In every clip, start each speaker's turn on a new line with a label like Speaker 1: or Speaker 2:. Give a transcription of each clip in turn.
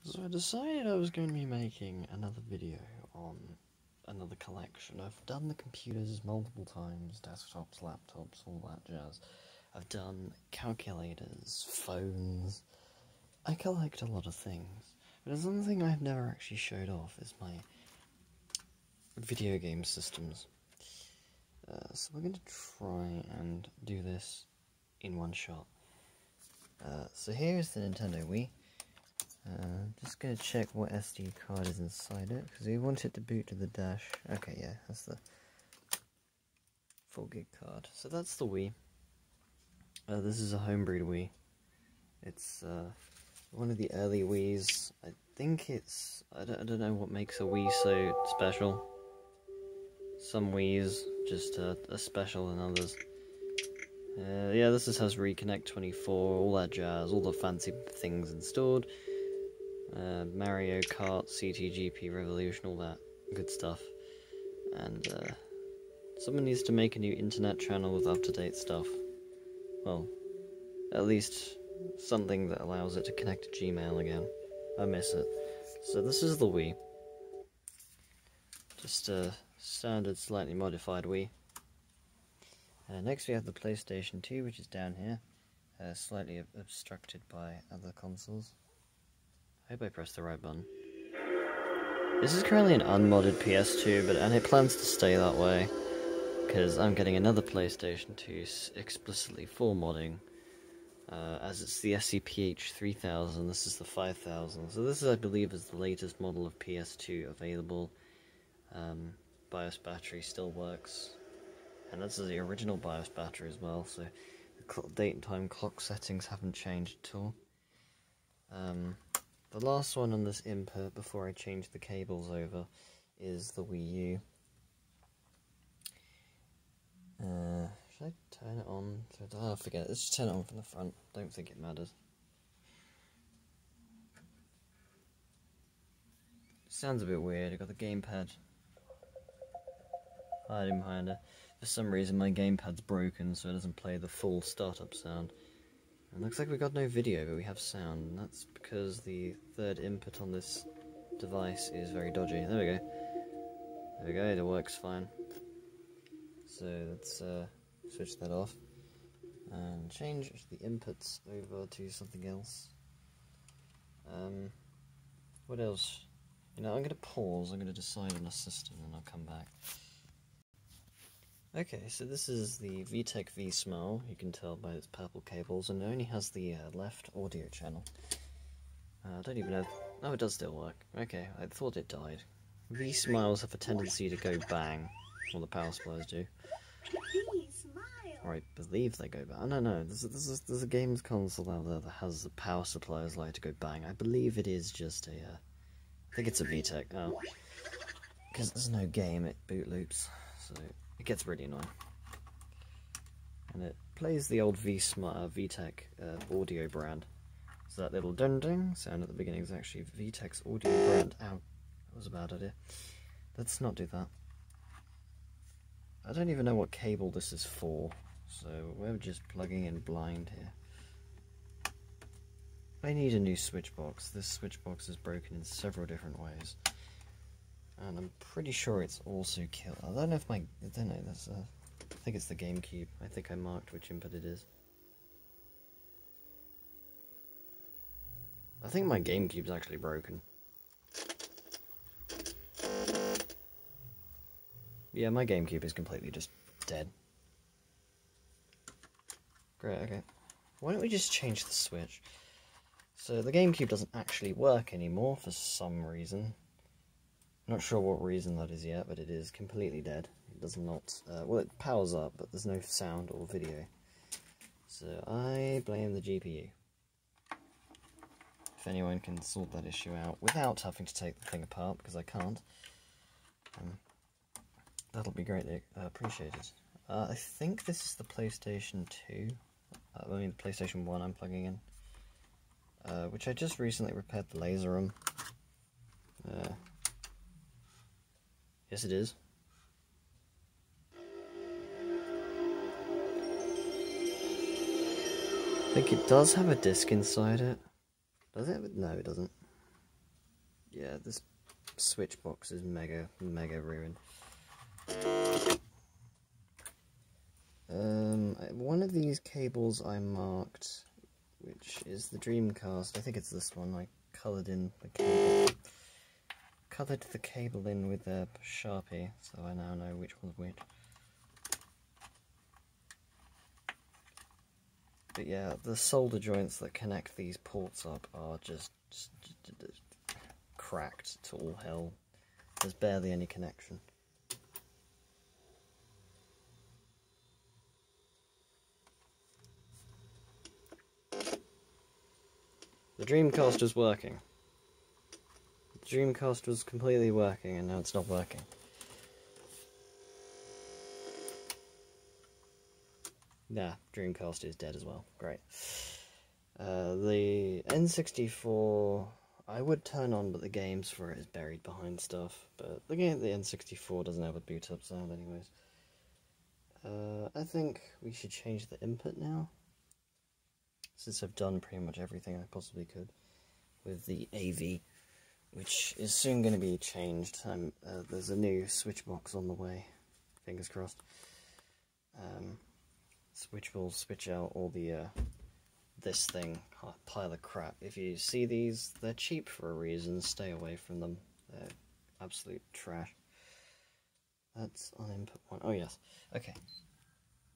Speaker 1: So I decided I was going to be making another video on another collection. I've done the computers multiple times, desktops, laptops, all that jazz. I've done calculators, phones. I collect a lot of things. But there's one thing I've never actually showed off is my video game systems. So we're going to try and do this in one shot. So here's the Nintendo Wii. Just gonna check what SD card is inside it, because we want it to boot to the dash. Okay, yeah, that's the 4 gig card. So that's the Wii. This is a homebrew Wii. It's one of the early Wiis. I think it's, I don't know what makes a Wii so special. Some Wiis just are special than others. Yeah, this has Reconnect 24, all that jazz, all the fancy things installed. Mario Kart, CTGP Revolution, all that good stuff. And someone needs to make a new internet channel with up-to-date stuff. Well, at least something that allows it to connect to Gmail again. I miss it. So this is the Wii. Just a standard, slightly modified Wii. Next we have the PlayStation 2, which is down here. Slightly obstructed by other consoles. I hope I pressed the right button. This is currently an unmodded PS2, and it plans to stay that way, because I'm getting another PlayStation 2 explicitly for modding, as it's the SCPH 3000, this is the 5000, so this is, I believe, is the latest model of PS2 available. BIOS battery still works, and this is the original BIOS battery as well, so the date and time clock settings haven't changed at all. The last one on this input, before I change the cables over, is the Wii U. Should I turn it on? Oh, forget it. Let's just turn it on from the front. Don't think it matters. Sounds a bit weird. I got the gamepad hiding behind it. For some reason, my gamepad's broken, so it doesn't play the full startup sound. It looks like we got no video, but we have sound, and that's because the third input on this device is very dodgy. There we go. There we go, it works fine. So let's switch that off and change the inputs over to something else. What else? You know, I'm going to pause, I'm going to decide on a system, and I'll come back. Okay, so this is the VTech V-Smile, you can tell by its purple cables, and it only has the left audio channel. I don't even know... Oh, it does still work. Okay, I thought it died. V-Smiles have a tendency to go bang, well, the power supplies do. Or I believe they go bang. No, there's a games console out there that has the power supplies like to go bang. I believe it is just a... I think it's a VTech. Oh. Because there's no game, it boot loops, so... It gets really annoying. And it plays the old VTech audio brand. So that little ding-ding sound at the beginning is actually VTech's audio brand. Ow, that was a bad idea. Let's not do that. I don't even know what cable this is for, so we're just plugging in blind here. I need a new switch box. This switch box is broken in several different ways. And I'm pretty sure it's also killed. I don't know if I don't know, that's I think it's the GameCube. I think I marked which input it is. I think my GameCube's actually broken. Yeah, my GameCube is completely just dead. Great, okay. Why don't we just change the switch? So the GameCube doesn't actually work anymore for some reason. Not sure what reason that is yet, but it is completely dead. It does not, well, it powers up, but there's no sound or video. So I blame the GPU. If anyone can sort that issue out without having to take the thing apart, because I can't, that'll be greatly appreciated. I think this is the PlayStation 2, I mean the PlayStation 1 I'm plugging in, which I just recently repaired the laser room. Yes, it is. I think it does have a disc inside it. Does it? No, it doesn't. yeah, this switch box is mega ruined. One of these cables I marked, which is the Dreamcast. I think it's this one. I coloured in the cable. Coloured the cable in with a Sharpie, so I now know which one's which. But yeah, the solder joints that connect these ports up are just cracked to all hell. There's barely any connection. The Dreamcast was working. The Dreamcast was completely working, and now it's not working. Yeah, Dreamcast is dead as well. Great. The N64, I would turn on, but the games for it is buried behind stuff. But the N64 doesn't have a boot up sound anyways. I think we should change the input now, since I've done pretty much everything I possibly could with the AV, which is soon going to be changed. There's a new switch box on the way, fingers crossed. Which will switch out all the this thing, pile of crap. If you see these, they're cheap for a reason. Stay away from them. They're absolute trash. That's on input 1. Oh yes. Okay.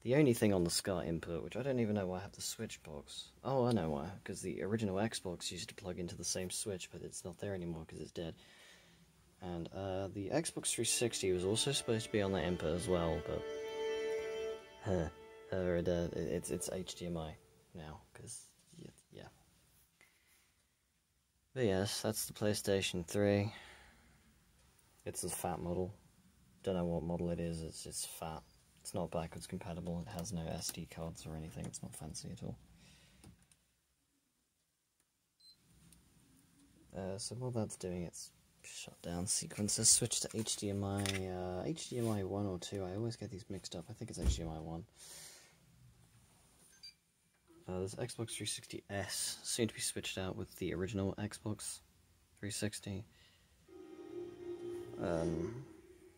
Speaker 1: The only thing on the SCART input, which I don't even know why I have the switch box. Oh, I know why. Because the original Xbox used to plug into the same switch, but it's not there anymore because it's dead. And the Xbox 360 was also supposed to be on that input as well, but it's HDMI now, because, yeah. But yes, that's the PlayStation 3. It's a fat model. Don't know what model it is, it's just fat. It's not backwards compatible, it has no SD cards or anything, it's not fancy at all. So while that's doing its shutdown sequence, let's switch to HDMI, HDMI 1 or 2, I always get these mixed up, I think it's HDMI 1. There's Xbox 360S, soon to be switched out with the original Xbox 360.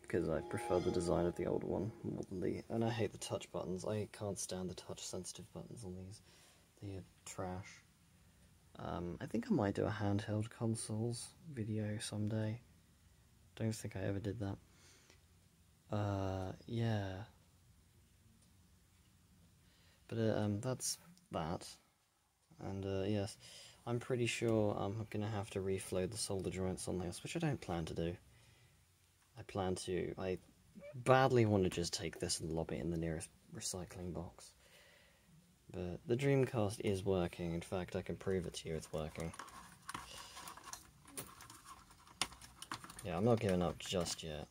Speaker 1: Because I prefer the design of the older one more than and I hate the touch buttons. I can't stand the touch sensitive buttons on these. They are trash. I think I might do a handheld consoles video someday. Don't think I ever did that. Yeah. But that's that. And yes, I'm pretty sure I'm gonna have to reflow the solder joints on this, which I don't plan to do. I badly want to just take this and lob it in the nearest recycling box. But the Dreamcast is working, in fact I can prove it to you it's working. Yeah, I'm not giving up just yet.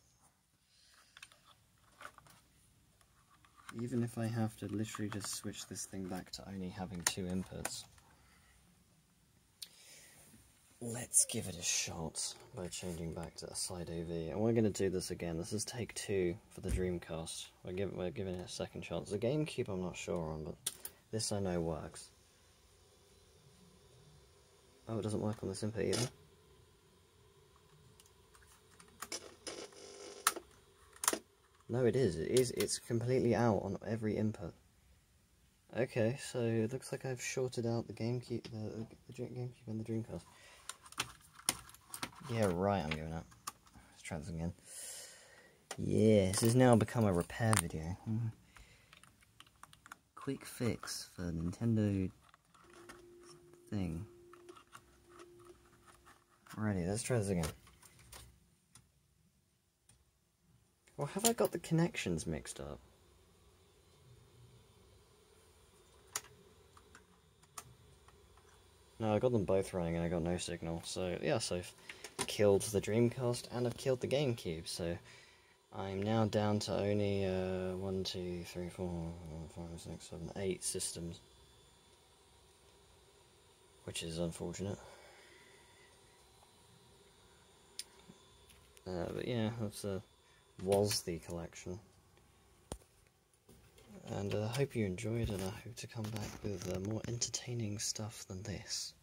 Speaker 1: Even if I have to literally just switch this thing back to only having 2 inputs. Let's give it a shot by changing back to a side AV, and we're going to do this again. This is take 2 for the Dreamcast. We're giving it a second chance. The GameCube I'm not sure on, but this I know works. Oh, it doesn't work on this input either. No, it is. It's completely out on every input. Okay, so it looks like I've shorted out the GameCube, the GameCube and the Dreamcast. Yeah, right, I'm giving up. Let's try this again. Yeah, this has now become a repair video. Quick fix for Nintendo thing. Alrighty, let's try this again. Or have I got the connections mixed up? No, I got them both running and I got no signal. So, yeah, so I've killed the Dreamcast and I've killed the GameCube. So, I'm now down to only 1, 2, 3, 4, 5, 6, 7, 8 systems. Which is unfortunate. But yeah, that's was the collection. And I hope you enjoyed, and I hope to come back with more entertaining stuff than this.